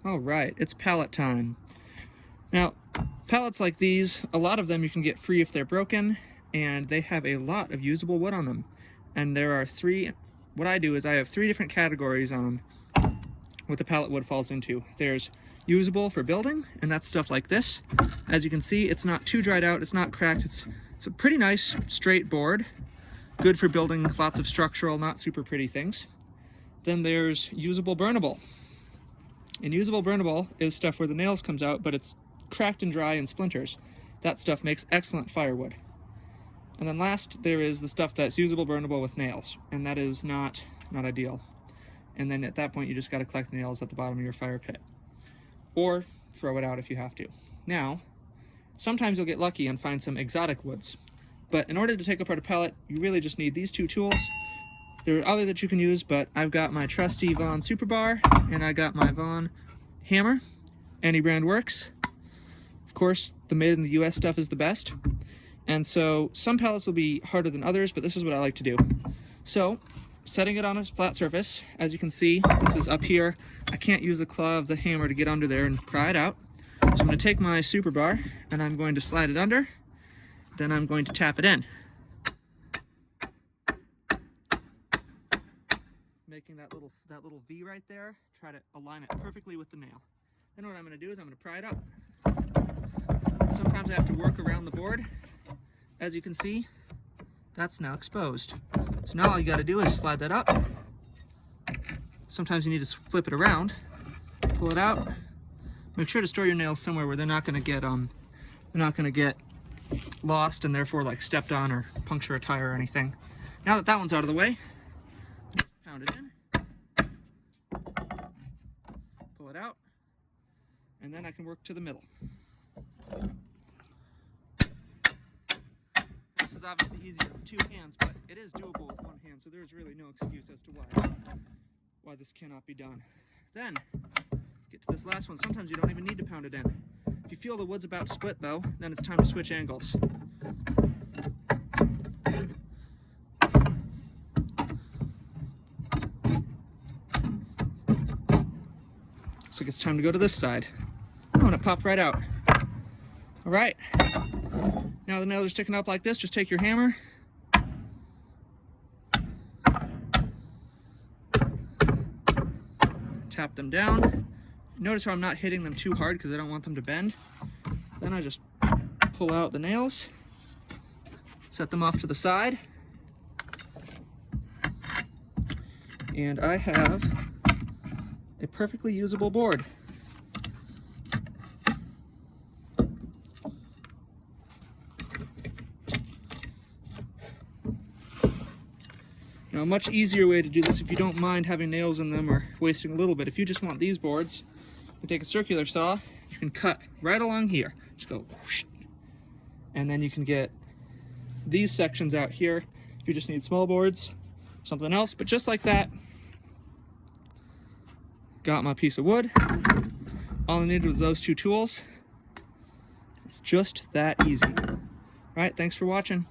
All right, it's pallet time. Now, pallets like these, a lot of them you can get free if they're broken, and they have a lot of usable wood on them. And there are what I do is I have three different categories on what the pallet wood falls into. There's usable for building, and that's stuff like this. As you can see, it's not too dried out, it's not cracked, it's a pretty nice straight board. Good for building lots of structural, not super pretty things. Then there's usable burnable. And usable burnable is stuff where the nails comes out, but it's cracked and dry and splinters. That stuff makes excellent firewood. And then last, there is the stuff that's usable burnable with nails, and that is not ideal. And then at that point, you just got to collect the nails at the bottom of your fire pit, or throw it out if you have to. Now, sometimes you'll get lucky and find some exotic woods, but in order to take apart a pallet, you really just need these two tools. There are others that you can use, but I've got my trusty Vaughan Super Bar, and I got my Vaughan hammer. Any brand works. Of course, the made in the US stuff is the best. And so some pallets will be harder than others, but this is what I like to do. So, setting it on a flat surface, as you can see, this is up here. I can't use the claw of the hammer to get under there and pry it out. So I'm going to take my Super Bar, and I'm going to slide it under. Then I'm going to tap it in, making that little V right there. Try to align it perfectly with the nail. Then what I'm going to do is I'm going to pry it up. Sometimes I have to work around the board. As you can see, that's now exposed. So now all you got to do is slide that up. Sometimes you need to flip it around, pull it out. Make sure to store your nails somewhere where they're not going to get lost and therefore like stepped on or puncture a tire or anything. Now that one's out of the way, pound it in, pull it out, and then I can work to the middle. This is obviously easier with two hands, but it is doable with one hand, so there's really no excuse as to why this cannot be done. Then, get to this last one. Sometimes you don't even need to pound it in. If you feel the wood's about to split though, then it's time to switch angles. Looks like it's time to go to this side. Oh, and it popped right out. All right. Now the nails are sticking up like this. Just take your hammer, tap them down. Notice how I'm not hitting them too hard because I don't want them to bend. Then I just pull out the nails, set them off to the side, and I have a perfectly usable board. Now, a much easier way to do this if you don't mind having nails in them or wasting a little bit. If you just want these boards, you take a circular saw, you can cut right along here. Just go whoosh, and then you can get these sections out here if you just need small boards, something else. But just like that, got my piece of wood. All I needed was those two tools. It's just that easy. All right, thanks for watching.